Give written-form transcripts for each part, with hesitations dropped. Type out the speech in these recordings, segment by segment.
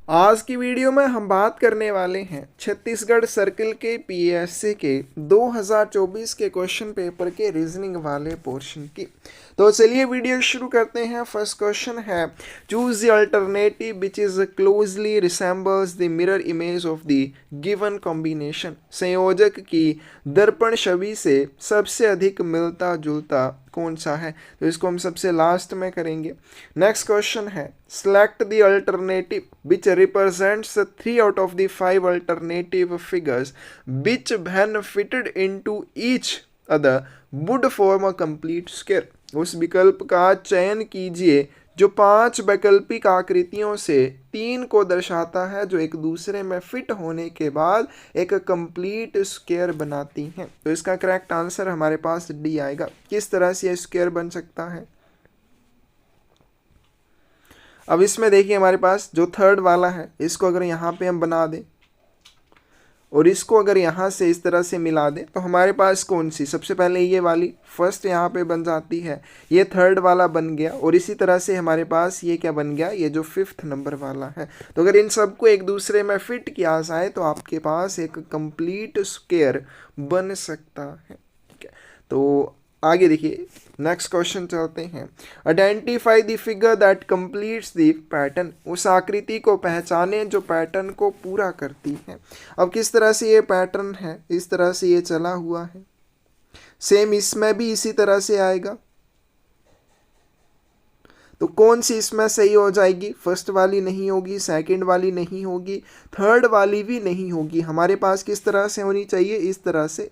आज की वीडियो में हम बात करने वाले हैं छत्तीसगढ़ सर्किल के पीएससी के 2024 के क्वेश्चन पेपर के रीजनिंग वाले पोर्शन की। तो चलिए वीडियो शुरू करते हैं। फर्स्ट क्वेश्चन है, choose the alternative which is closely resembles the mirror image of the given combination. संयोजक की दर्पण छवि से सबसे अधिक मिलता जुलता कौन सा है? तो इसको हम सबसे लास्ट में करेंगे। नेक्स्ट क्वेश्चन है, select the alternative which represents the 3 out of the 5 alternative figures which when fitted into each other would form a complete square। उस विकल्प का चयन कीजिए जो 5 वैकल्पिक आकृतियों से 3 को दर्शाता है जो एक दूसरे में फिट होने के बाद एक कंप्लीट स्क्वायर बनाती हैं। तो इसका करेक्ट आंसर हमारे पास डी आएगा। किस तरह से यह स्क्वायर बन सकता है? अब इसमें देखिए हमारे पास जो थर्ड वाला है, इसको अगर यहाँ पे हम बना दें और इसको अगर यहाँ से इस तरह से मिला दें तो हमारे पास कौन सी, सबसे पहले ये वाली फर्स्ट यहाँ पे बन जाती है, ये थर्ड वाला बन गया और इसी तरह से हमारे पास ये क्या बन गया, ये जो 5th नंबर वाला है। तो अगर इन सबको एक दूसरे में फिट किया जाए तो आपके पास एक कंप्लीट स्क्वायर बन सकता है। ठीक है, तो आगे देखिए नेक्स्ट क्वेश्चन चलते हैं। Identify the figure that completes the pattern. उस आकृति को पहचाने जो पैटर्न को पूरा करती है। अब किस तरह से ये पैटर्न है, इस तरह से ये चला हुआ है, सेम इसमें भी इसी तरह से आएगा। तो कौन सी इसमें सही हो जाएगी? फर्स्ट वाली नहीं होगी, सेकंड वाली नहीं होगी, थर्ड वाली भी नहीं होगी। हमारे पास किस तरह से होनी चाहिए, इस तरह से,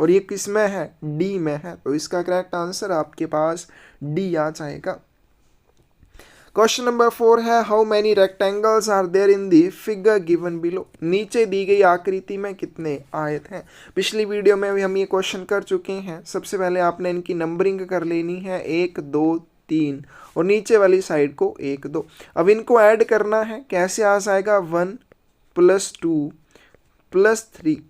और ये किस में है, डी में है। तो इसका करेक्ट आंसर आपके पास डी आ जाएगा। क्वेश्चन नंबर 4 है, how many rectangles are there in the figure given below. नीचे दी गई आकृति में कितने आयत हैं? पिछली वीडियो में भी हम ये क्वेश्चन कर चुके हैं। सबसे पहले आपने इनकी नंबरिंग कर लेनी है, 1 2 3 और नीचे वाली साइड को 1 2। अब इनको ऐड करना है, कैसे आ जाएगा, 1 + 2 + 3।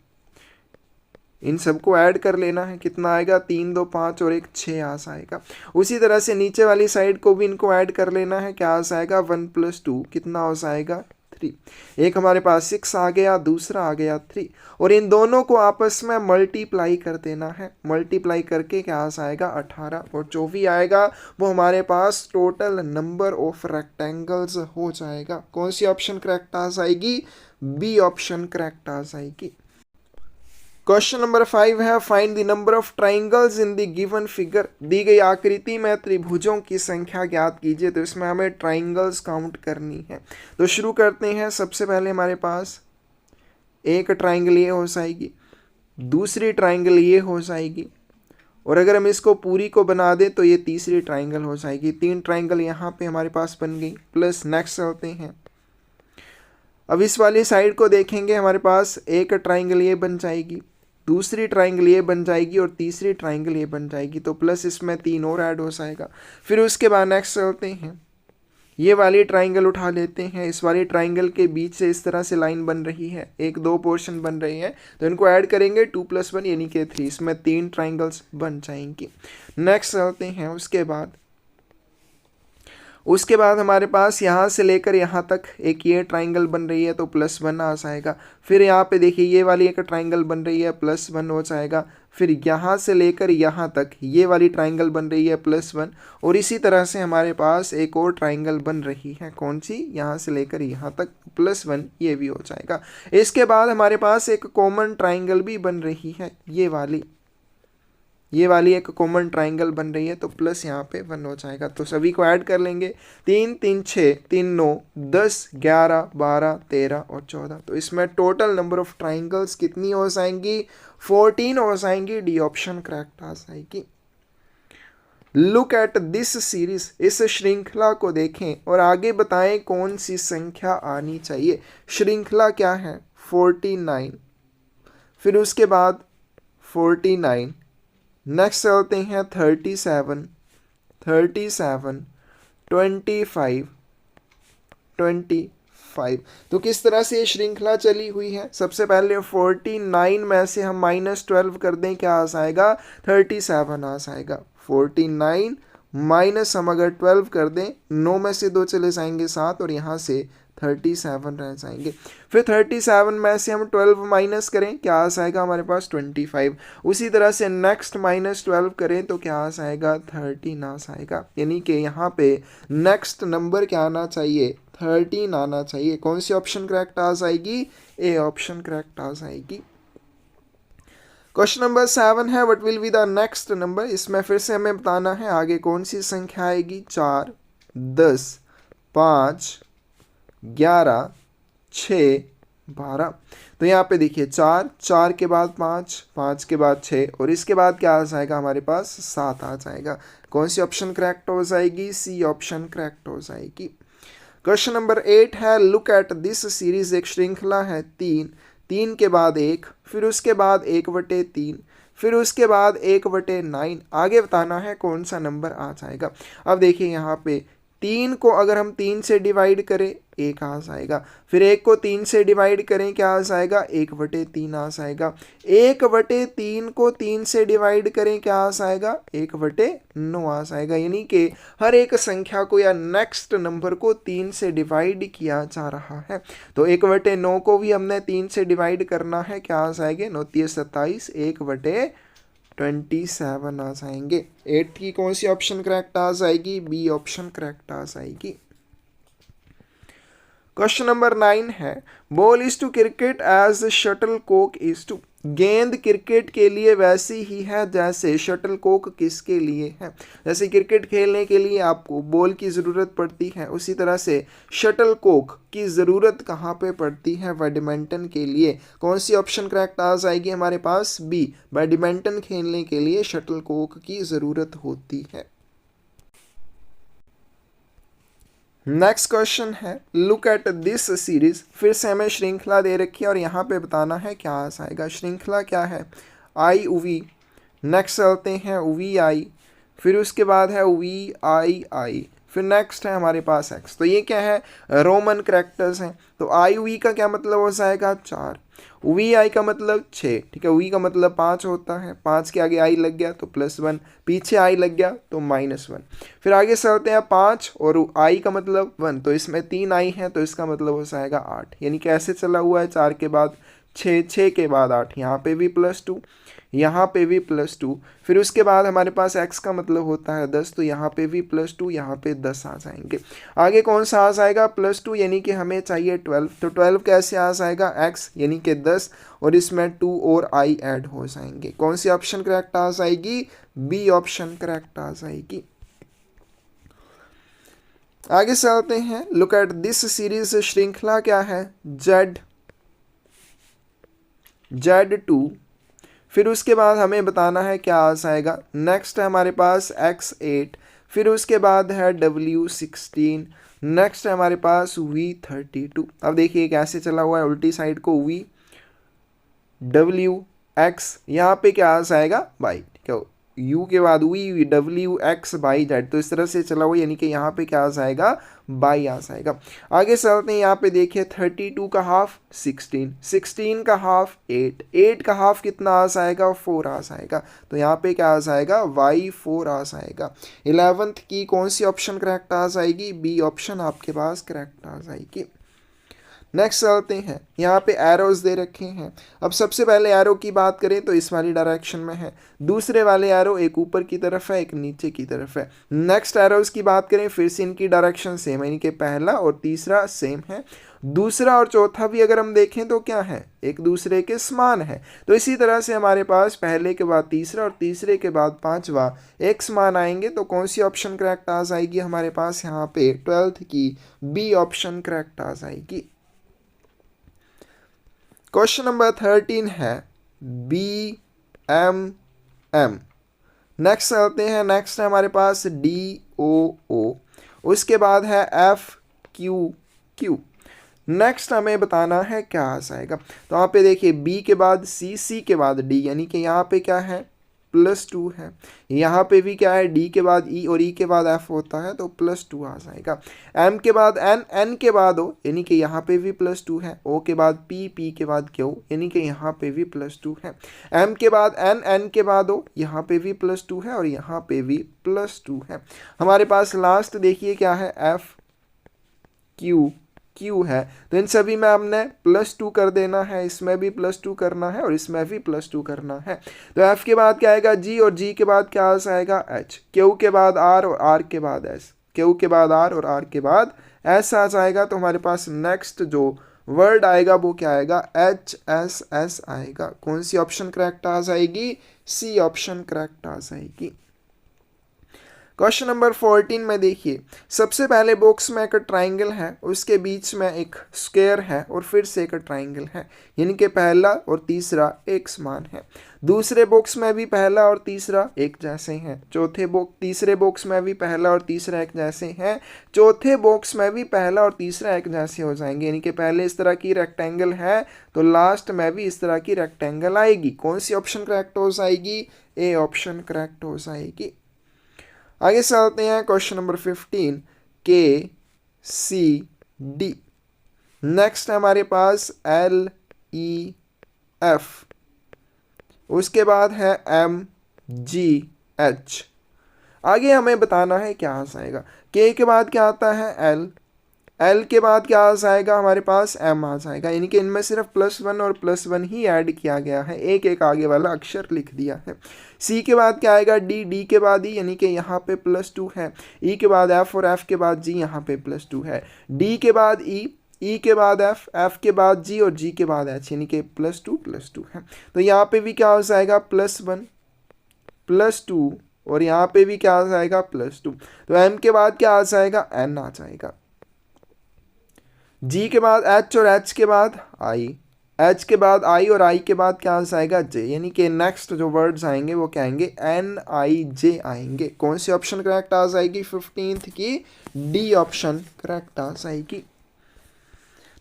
इन सबको ऐड कर लेना है, कितना आएगा, 3 2 5 और 1 6 आ जाएगा। उसी तरह से नीचे वाली साइड को भी इनको ऐड कर लेना है, क्या आ जाएगा, 1 + 2 कितना हो जाएगा, 3। एक हमारे पास 6 आ गया, दूसरा आ गया 3 और इन दोनों को आपस में मल्टीप्लाई कर देना है। मल्टीप्लाई करके क्या आ जाएगा, 18 और जो भी आएगा वो हमारे पास टोटल नंबर ऑफ रेक्टेंगल्स हो जाएगा। कौन सी ऑप्शन करेक्ट आ जाएगी? बी ऑप्शन करेक्ट आ जाएगी। क्वेश्चन नंबर 5 है, find the number of triangles in the given figure. दी गई आकृति में त्रिभुजों की संख्या ज्ञात कीजिए। तो इसमें हमें ट्राइंगल्स काउंट करनी है। तो शुरू करते हैं। सबसे पहले हमारे पास एक ट्राइंगल ये हो जाएगी, दूसरी ट्राइंगल ये हो जाएगी और अगर हम इसको पूरी को बना दें तो ये तीसरी ट्राइंगल हो जाएगी। 3 ट्राइंगल यहाँ पे हमारे पास बन गई। प्लस नेक्स्ट चलते हैं। अब इस वाली साइड को देखेंगे, हमारे पास एक ट्राइंगल ये बन जाएगी, दूसरी ट्राइंगल ये बन जाएगी और तीसरी ट्राइंगल ये बन जाएगी। तो प्लस इसमें 3 और ऐड हो जाएगा। फिर उसके बाद नेक्स्ट चलते हैं, ये वाली ट्राइंगल उठा लेते हैं। इस वाली ट्राइंगल के बीच से इस तरह से लाइन बन रही है, 1 2 पोर्शन बन रही है, तो इनको ऐड करेंगे 2 + 1 यानी कि 3। इसमें 3 ट्राइंगल्स बन जाएंगी। नेक्स्ट चलते हैं। उसके बाद हमारे पास यहाँ से लेकर यहाँ तक एक ये ट्राइंगल बन रही है, तो +1 आ जाएगा। फिर यहाँ पे देखिए ये वाली एक ट्राइंगल बन रही है, +1 हो जाएगा। फिर यहाँ से लेकर यहाँ तक ये वाली ट्राइंगल बन रही है, +1 और इसी तरह से हमारे पास एक और ट्राइंगल बन रही है। कौन सी? यहाँ से लेकर यहाँ तक +1, ये भी हो जाएगा। इसके बाद हमारे पास एक कॉमन ट्राइंगल भी बन रही है, ये वाली एक कॉमन ट्राइंगल बन रही है, तो प्लस यहाँ पे 1 हो जाएगा। तो सभी को ऐड कर लेंगे, 3 3 6 3 9 10 11 12 13 और 14। तो इसमें टोटल नंबर ऑफ ट्राइंगल्स कितनी हो जाएंगी? 14 हो जाएंगी। डी ऑप्शन करेक्ट आ जाएगी। Look at this series. इस श्रृंखला को देखें और आगे बताएं कौन सी संख्या आनी चाहिए। श्रृंखला क्या है? 49। फिर उसके बाद 49। नेक्स्ट चलते हैं 37 37 25 25। तो किस तरह से ये श्रृंखला चली हुई है? सबसे पहले 49 में से हम -12 कर दें, क्या आ जाएगा? 37 आ जाएगा। 49 माइनस हम अगर 12 कर दें, 9 में से 2 चले जाएंगे 7 और यहाँ से 37 रह जाएंगे। फिर 37 में से हम 12 माइनस करें, क्या आ जाएगा हमारे पास 25। उसी तरह से नेक्स्ट -12 करें तो क्या आ जाएगा 13 आ जाएगा। यानी कि यहाँ पे नेक्स्ट नंबर क्या आना चाहिए 13 आना चाहिए। कौन सी ऑप्शन करेक्ट आ जाएगी, ए ऑप्शन करेक्ट आ जाएगी। क्वेश्चन नंबर 7 है what will be the next number. इसमें फिर से हमें बताना है आगे कौन सी संख्या आएगी। 4, 10, 5, 11, 6, 12। तो यहाँ पे देखिए 4, 4 के बाद 5, 5 के बाद 6 और इसके बाद क्या आ जाएगा हमारे पास 7 आ जाएगा। कौन सी ऑप्शन करेक्ट हो जाएगी, सी ऑप्शन करेक्ट हो जाएगी। क्वेश्चन नंबर 8 है लुक एट दिस सीरीज। एक श्रृंखला है 3, 3 के बाद 1, फिर उसके बाद 1/3, फिर उसके बाद 1/9। आगे बताना है कौन सा नंबर आ जाएगा। अब देखिए यहाँ पे 3 को अगर हम 3 से डिवाइड करें 1 आ जाएगा, फिर 1 को 3 से डिवाइड करें क्या आ जाएगा 1/3 आ जाएगा। 1/3 को 3 से डिवाइड करें क्या आ जाएगा 1/9 आ जाएगा। यानी कि हर एक संख्या को या नेक्स्ट नंबर को 3 से डिवाइड किया जा रहा है। तो 1/9 को भी हमने 3 से डिवाइड करना है, क्या आ जाएंगे 9 × 27, 1/27 आ जाएंगे। 8 की कौन सी ऑप्शन करेक्ट आ जाएगी, बी ऑप्शन करेक्ट आ जाएगी। क्वेश्चन नंबर 9 है ball is to cricket as shuttlecock is to. गेंद क्रिकेट के लिए वैसी ही है जैसे शटल कोक किसके लिए है। जैसे क्रिकेट खेलने के लिए आपको बॉल की ज़रूरत पड़ती है, उसी तरह से शटल कोक की ज़रूरत कहाँ पे पड़ती है, बैडमिंटन के लिए। कौन सी ऑप्शन करेक्ट आ जाएगी हमारे पास, बी। बैडमिंटन खेलने के लिए शटल कोक की ज़रूरत होती है। नेक्स्ट क्वेश्चन है लुक एट दिस सीरीज। फिर से हमें श्रृंखला दे रखी है और यहाँ पे बताना है क्या आ जाएगा। श्रृंखला क्या है, आई वी, नेक्स्ट चलते हैं वी आई, फिर उसके बाद है वी आई आई, फिर नेक्स्ट है हमारे पास एक्स। तो ये क्या है, रोमन कैरेक्टर्स हैं। तो आई वी का क्या मतलब हो जाएगा 4, वी आई का मतलब 6, ठीक है। वी का मतलब 5 होता है, 5 के आगे आई लग गया तो +1, पीछे आई लग गया तो -1। फिर आगे चलते हैं 5 और आई का मतलब 1, तो इसमें 3 आई हैं तो इसका मतलब हो जाएगा 8। यानी कैसे चला हुआ है, 4 के बाद 6, 6 के बाद 8, यहाँ पे भी +2, यहाँ पे भी +2। फिर उसके बाद हमारे पास x का मतलब होता है 10, तो यहाँ पे भी +2, यहाँ पे 10 आ जाएंगे। आगे कौन सा आ जाएगा +2, यानी कि हमें चाहिए 12, तो 12 कैसे आ जाएगा x यानी कि 10 और इसमें 2 और i ऐड हो जाएंगे। कौन सी ऑप्शन करेक्ट आ जाएगी, बी ऑप्शन करेक्ट आ जाएगी। आगे चलते हैं लुक एट दिस सीरीज। श्रृंखला क्या है, Z2, फिर उसके बाद हमें बताना है क्या आ जाएगा। नेक्स्ट है हमारे पास X8, फिर उसके बाद है W16, नेक्स्ट है हमारे पास V32। अब देखिए कैसे चला हुआ है, उल्टी साइड को V W X, यहाँ पे क्या आ जाएगा बाई, ठीक है, U के बाद V W X by Z, तो इस तरह से चला हुआ, यानी कि यहाँ पे क्या आ जाएगा बाई आ जाएगा। आगे चलते हैं, यहाँ पे देखिए 32 का हाफ 16, 16 का हाफ 8, 8 का हाफ कितना आ जाएगा 4 आ जाएगा, तो यहाँ पे क्या आ जाएगा Y4 आ जाएगा। 11th की कौन सी ऑप्शन करेक्ट आ जाएगी, बी ऑप्शन आपके पास करेक्ट आ जाएगी। नेक्स्ट चलते हैं, यहाँ पे एरोज दे रखे हैं। अब सबसे पहले एरो की बात करें तो इस वाली डायरेक्शन में है, दूसरे वाले एरो एक ऊपर की तरफ है एक नीचे की तरफ है। नेक्स्ट एरोज की बात करें फिर से इनकी डायरेक्शन सेम है, यानी कि पहला और तीसरा सेम है, दूसरा और चौथा भी अगर हम देखें तो क्या है, एक दूसरे के समान है। तो इसी तरह से हमारे पास पहले के बाद तीसरा और तीसरे के बाद पांचवा एक समान आएंगे, तो कौन सी ऑप्शन करेक्ट आ जाएगी हमारे पास यहाँ पे 12th की बी ऑप्शन करेक्ट आ जाएगी। क्वेश्चन नंबर 13 है BMM। नेक्स्ट चलते हैं, नेक्स्ट है हमारे पास DOO, उसके बाद है FQQ। नेक्स्ट हमें बताना है क्या आ जाएगा। तो यहाँ पे देखिए B के बाद C, C के बाद D, यानी कि यहाँ पे क्या है +2 है, यहाँ पे भी क्या है D के बाद E और E के बाद F होता है तो +2 आ जाएगा। M के बाद N, N के बाद O, यानी कि यहाँ पे भी +2 है। O के बाद P, P के बाद Q, यानी कि यहाँ पे भी +2 है। M के बाद N, N के बाद O, यहाँ पे भी +2 है और यहाँ पे भी +2 है। हमारे पास लास्ट देखिए क्या है FQ क्यू है, तो इन सभी में हमने +2 कर देना है, इसमें भी +2 करना है और इसमें भी +2 करना है। तो एफ के बाद क्या आएगा जी, और जी के बाद क्या आ जाएगा एच, क्यू के बाद आर और आर के बाद एस, क्यू के बाद आर और आर के बाद एस आ जाएगा। तो हमारे पास नेक्स्ट जो वर्ड आएगा वो क्या आएगा, HSS आएगा। कौन सी ऑप्शन करेक्ट आ जाएगी, सी ऑप्शन करेक्ट आ जाएगी। क्वेश्चन नंबर 14 में देखिए, सबसे पहले बॉक्स में एक ट्राइंगल है, उसके बीच में एक स्क्वायर है और फिर से एक ट्राइंगल है, यानी कि पहला और तीसरा एक समान है। दूसरे बॉक्स में भी पहला और तीसरा एक जैसे हैं। तीसरे बॉक्स में भी पहला और तीसरा एक जैसे हैं। चौथे बॉक्स में भी पहला और तीसरा एक जैसे हो जाएंगे, यानी कि पहले इस तरह की रेक्टेंगल है तो लास्ट में भी इस तरह की रेक्टेंगल आएगी। कौन सी ऑप्शन करेक्ट हो जाएगी, ए ऑप्शन करेक्ट हो जाएगी। आगे चलते हैं क्वेश्चन नंबर 15, KCD। नेक्स्ट है हमारे पास LEF, उसके बाद है MGH। आगे हमें बताना है क्या आ जाएगा। K के बाद क्या आता है L, L के बाद क्या आ जाएगा हमारे पास M आ जाएगा, यानी कि इनमें सिर्फ +1 और +1 ही ऐड किया गया है, एक एक आगे वाला अक्षर लिख दिया है। C के बाद क्या आएगा D, D के बाद E, यानी कि यहाँ पे +2 है। E के बाद F और F के बाद G, यहाँ पे +2 है। D के बाद E, E के बाद F, F के बाद G और G के बाद H, यानी कि +2 है। तो यहाँ पे भी क्या हो जाएगा +1 +2 और यहाँ पे भी क्या आ जाएगा +2। तो M के बाद क्या आ जाएगा N आ जाएगा। G के बाद H और H के बाद I, H के बाद I और I के बाद क्या आ जाएगा J, यानी कि नेक्स्ट जो वर्ड्स आएंगे वो क्या आएंगे NIJ आएंगे। कौन सी ऑप्शन करेक्ट आ जाएगी 15th की, डी ऑप्शन करेक्ट आ जाएगी।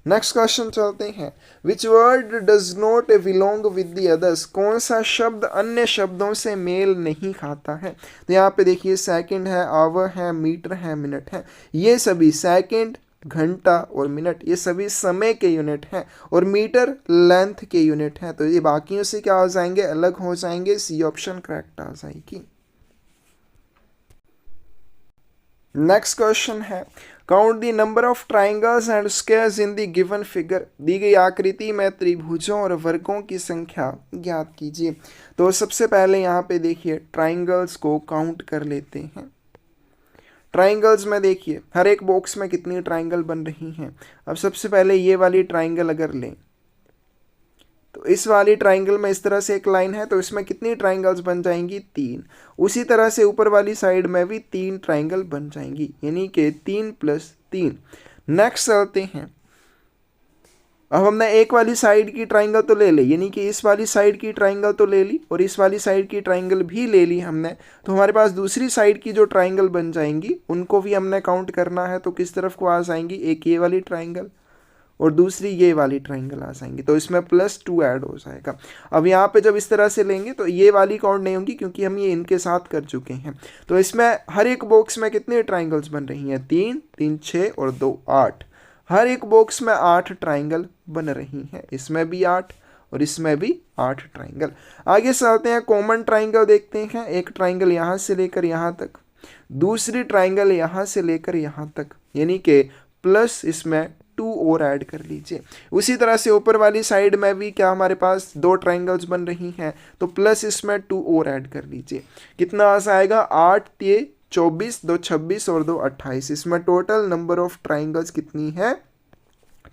नेक्स्ट क्वेश्चन चलते हैं, which word does not belong with the others, कौन सा शब्द अन्य शब्दों से मेल नहीं खाता है। तो यहाँ पे देखिए सेकंड है, आवर है, मीटर है, मिनट है। ये सभी सेकंड, घंटा और मिनट ये सभी समय के यूनिट हैं और मीटर लेंथ के यूनिट हैं, तो ये बाकियों से क्या हो जाएंगे, अलग हो जाएंगे। सी ऑप्शन करेक्ट आ जाएगी। नेक्स्ट क्वेश्चन है, count the number of triangles and squares in the given figure, दी गई आकृति में त्रिभुजों और वर्गों की संख्या ज्ञात कीजिए। तो सबसे पहले यहाँ पे देखिए ट्राइंगल्स को काउंट कर लेते हैं। ट्राइंगल्स में देखिए हर एक बॉक्स में कितनी ट्राइंगल बन रही हैं। अब सबसे पहले ये वाली ट्राइंगल अगर लें तो इस वाली ट्राइंगल में इस तरह से एक लाइन है, तो इसमें कितनी ट्राइंगल्स बन जाएंगी, 3। उसी तरह से ऊपर वाली साइड में भी 3 ट्राइंगल बन जाएंगी, यानी कि 3 + 3। नेक्स्ट चलते हैं, अब हमने एक वाली साइड की ट्राइंगल तो ले ली, यानी कि इस वाली साइड की ट्राइंगल तो ले ली और इस वाली साइड की ट्राइंगल भी ले ली हमने, तो हमारे पास दूसरी साइड की जो ट्राइंगल बन जाएंगी उनको भी हमने काउंट करना है। तो किस तरफ को आ जाएंगी, एक ये वाली ट्राइंगल और दूसरी ये वाली ट्राइंगल आ जाएंगी, तो इसमें +2 ऐड हो जाएगा। अब यहाँ पे जब इस तरह से लेंगे तो ये वाली काउंट नहीं होंगी क्योंकि हम ये इनके साथ कर चुके हैं। तो इसमें हर एक बॉक्स में कितने ट्राइंगल्स बन रही हैं, 3 3 6 और 2 8। हर एक बॉक्स में 8 ट्राइंगल बन रही हैं, इसमें भी 8 और इसमें भी 8 ट्राइंगल। आगे चलते हैं, कॉमन ट्राइंगल देखते हैं। एक ट्राइंगल यहाँ से लेकर यहाँ तक, दूसरी ट्राइंगल यहाँ से लेकर यहाँ तक, यानी कि प्लस इसमें 2 और ऐड कर लीजिए। उसी तरह से ऊपर वाली साइड में भी क्या हमारे पास 2 ट्राइंगल्स बन रही हैं, तो प्लस इसमें 2 और ऐड कर लीजिए। कितना आ जाएगा, 8 3 24, 2 26 और 2 28। इसमें टोटल नंबर ऑफ ट्राइंगल्स कितनी है,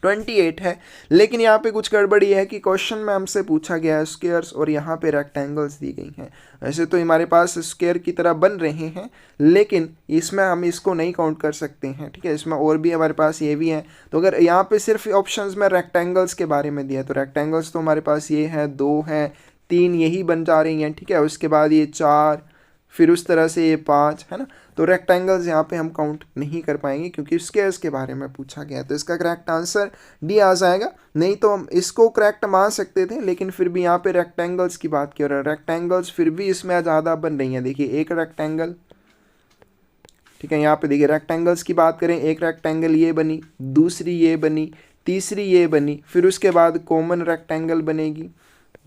28 है। लेकिन यहाँ पे कुछ गड़बड़ी है कि क्वेश्चन में हमसे पूछा गया है स्क्वायर्स और यहाँ पे रेक्टेंगल्स दी गई हैं। वैसे तो हमारे पास स्क्वायर की तरह बन रहे हैं, लेकिन इसमें हम इसको नहीं काउंट कर सकते हैं, ठीक है। इसमें और भी हमारे पास ये भी है। तो अगर यहाँ पे सिर्फ ऑप्शंस में रेक्टेंगल्स के बारे में दिया है तो रेक्टेंगल्स तो हमारे पास ये है, 2 है, 3 यही बन जा रही हैं, ठीक है। उसके बाद ये 4, फिर उस तरह से ये 5 है ना। तो रेक्टेंगल्स यहाँ पे हम काउंट नहीं कर पाएंगे क्योंकि स्क्वायर्स के बारे में पूछा गया। तो इसका करेक्ट आंसर डी आ जाएगा। नहीं तो हम इसको करेक्ट मान सकते थे, लेकिन फिर भी यहाँ पे रेक्टेंगल्स की बात की और रेक्टेंगल्स फिर भी इसमें ज़्यादा बन रही हैं। देखिए एक रेक्टेंगल, ठीक है, यहाँ पे देखिए रेक्टेंगल्स की बात करें, एक रेक्टेंगल ये बनी, दूसरी ये बनी, तीसरी ये बनी, फिर उसके बाद कॉमन रेक्टेंगल बनेगी,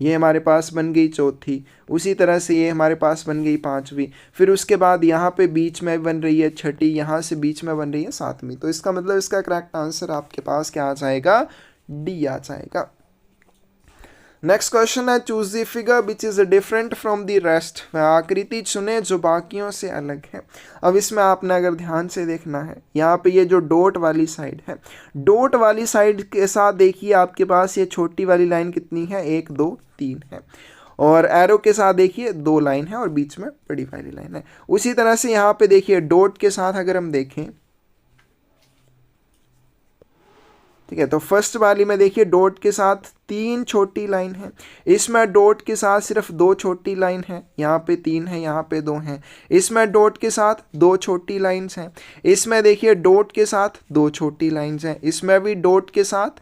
ये हमारे पास बन गई चौथी, उसी तरह से ये हमारे पास बन गई पांचवी, फिर उसके बाद यहाँ पे बीच में बन रही है छठी, यहाँ से बीच में बन रही है सातवीं। तो इसका मतलब इसका करेक्ट आंसर आपके पास क्या आ जाएगा, डी आ जाएगा। नेक्स्ट क्वेश्चन है choose the figure which is different from the rest. आकृति चुने जो बाकियों से अलग है। अब इसमें आपने अगर ध्यान से देखना है, यहाँ पे ये जो डॉट वाली साइड है, डॉट वाली साइड के साथ देखिए आपके पास ये छोटी वाली लाइन कितनी है, 1 2 3 है, और एरो के साथ देखिए 2 लाइन है और बीच में बड़ी वाली लाइन है। उसी तरह से यहाँ पे देखिए डॉट के साथ अगर हम देखें, ठीक है, तो फर्स्ट वाली में देखिए डॉट के साथ 3 छोटी लाइन है, इसमें डॉट के साथ सिर्फ 2 छोटी लाइन है, यहाँ पे 3 है, यहाँ पे 2 है। इसमें डॉट के साथ 2 छोटी लाइंस हैं, इसमें देखिए डॉट के साथ 2 छोटी लाइंस हैं, इसमें भी डॉट के साथ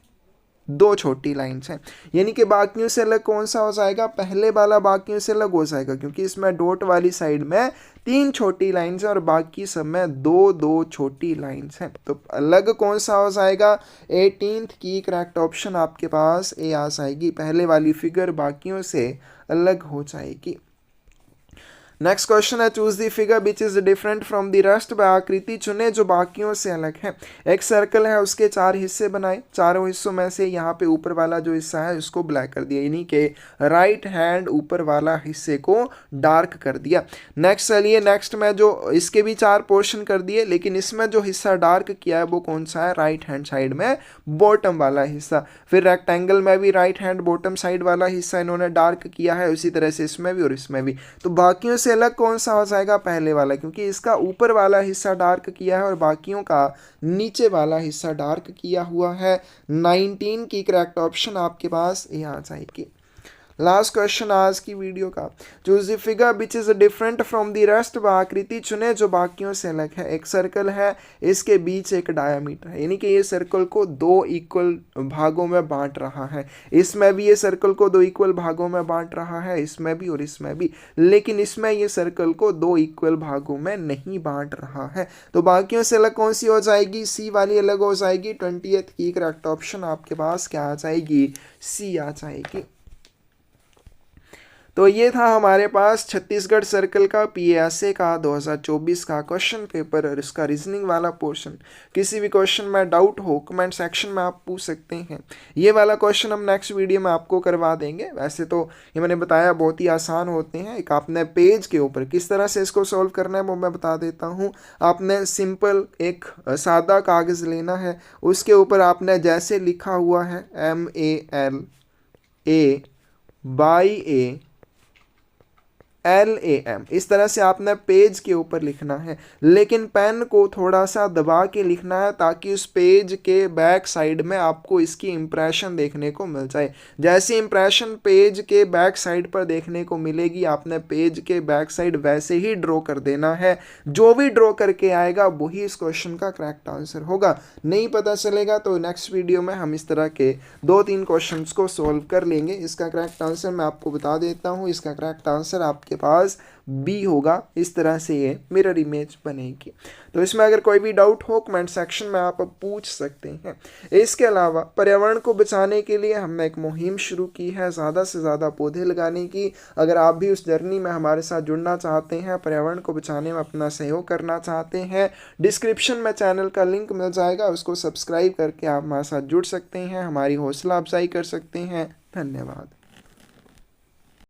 2 छोटी लाइंस हैं। यानी कि बाकियों से अलग कौन सा हो जाएगा, पहले वाला बाकियों से अलग हो जाएगा, क्योंकि इसमें डॉट वाली साइड में 3 छोटी लाइंस हैं और बाकी सब में 2 छोटी लाइंस हैं। तो अलग कौन सा हो जाएगा, 18th की करेक्ट ऑप्शन आपके पास ए आ जाएगी, पहले वाली फिगर बाकियों से अलग हो जाएगी। नेक्स्ट क्वेश्चन है choose the figure which is different from the rest. आकृति चुने जो बाकियों से अलग है। एक सर्कल है, उसके 4 हिस्से बनाए, चारों हिस्सों में से यहाँ पे ऊपर वाला जो हिस्सा है उसको ब्लैक कर दिया, यानी कि राइट हैंड ऊपर वाला हिस्से को डार्क कर दिया। नेक्स्ट चलिए, नेक्स्ट में जो इसके भी 4 पोर्शन कर दिए, लेकिन इसमें जो हिस्सा डार्क किया है वो कौन सा है, राइट हैंड साइड में बॉटम वाला हिस्सा। फिर रेक्टेंगल में भी राइट हैंड बॉटम साइड वाला हिस्सा इन्होंने डार्क किया है, उसी तरह से इसमें भी और इसमें भी। तो बाकियों से अलग कौन सा हो जाएगा, पहले वाला, क्योंकि इसका ऊपर वाला हिस्सा डार्क किया है और बाकियों का नीचे वाला हिस्सा डार्क किया हुआ है। 19 की करेक्ट ऑप्शन आपके पास ये आ जाएगी। लास्ट क्वेश्चन आज की वीडियो का, choose the figure which is different from the rest. आकृति चुने जो बाकियों से अलग है। एक सर्कल है, इसके बीच एक डायामीटर है, यानी कि ये सर्कल को 2 इक्वल भागों में बांट रहा है। इसमें भी ये सर्कल को 2 इक्वल भागों में बांट रहा है, इसमें भी और इसमें भी, लेकिन इसमें ये सर्कल को 2 इक्वल भागों में नहीं बांट रहा है। तो बाकियों से अलग कौन सी हो जाएगी, सी वाली अलग हो जाएगी। 20th की करेक्ट ऑप्शन आपके पास क्या आ जाएगी, सी आ जाएगी। तो ये था हमारे पास छत्तीसगढ़ सर्कल का पीएसए का 2024 का क्वेश्चन पेपर और इसका रीजनिंग वाला पोर्शन। किसी भी क्वेश्चन में डाउट हो कमेंट सेक्शन में आप पूछ सकते हैं। ये वाला क्वेश्चन हम नेक्स्ट वीडियो में आपको करवा देंगे। वैसे तो ये मैंने बताया बहुत ही आसान होते हैं। एक आपने पेज के ऊपर किस तरह से इसको सॉल्व करना है वो मैं बता देता हूँ। आपने सिंपल एक सादा कागज़ लेना है, उसके ऊपर आपने जैसे लिखा हुआ है MALA/LAM, इस तरह से आपने पेज के ऊपर लिखना है, लेकिन पेन को थोड़ा सा दबा के लिखना है ताकि उस पेज के बैक साइड में आपको इसकी इम्प्रेशन देखने को मिल जाए। जैसी इम्प्रेशन पेज के बैक साइड पर देखने को मिलेगी, आपने पेज के बैक साइड वैसे ही ड्रॉ कर देना है। जो भी ड्रॉ करके आएगा वही इस क्वेश्चन का करेक्ट आंसर होगा। नहीं पता चलेगा तो नेक्स्ट वीडियो में हम इस तरह के 2-3 क्वेश्चंस को सॉल्व कर लेंगे। इसका करेक्ट आंसर मैं आपको बता देता हूँ। इसका करेक्ट आंसर आपके पास बी होगा। इस तरह से ये मिरर इमेज बनेगी। तो इसमें अगर कोई भी डाउट हो कमेंट सेक्शन में आप पूछ सकते हैं। इसके अलावा पर्यावरण को बचाने के लिए हमने एक मुहिम शुरू की है, ज़्यादा से ज़्यादा पौधे लगाने की। अगर आप भी उस जर्नी में हमारे साथ जुड़ना चाहते हैं, पर्यावरण को बचाने में अपना सहयोग करना चाहते हैं, डिस्क्रिप्शन में चैनल का लिंक मिल जाएगा, उसको सब्सक्राइब करके आप हमारे साथ जुड़ सकते हैं, हमारी हौसला अफजाई कर सकते हैं। धन्यवाद।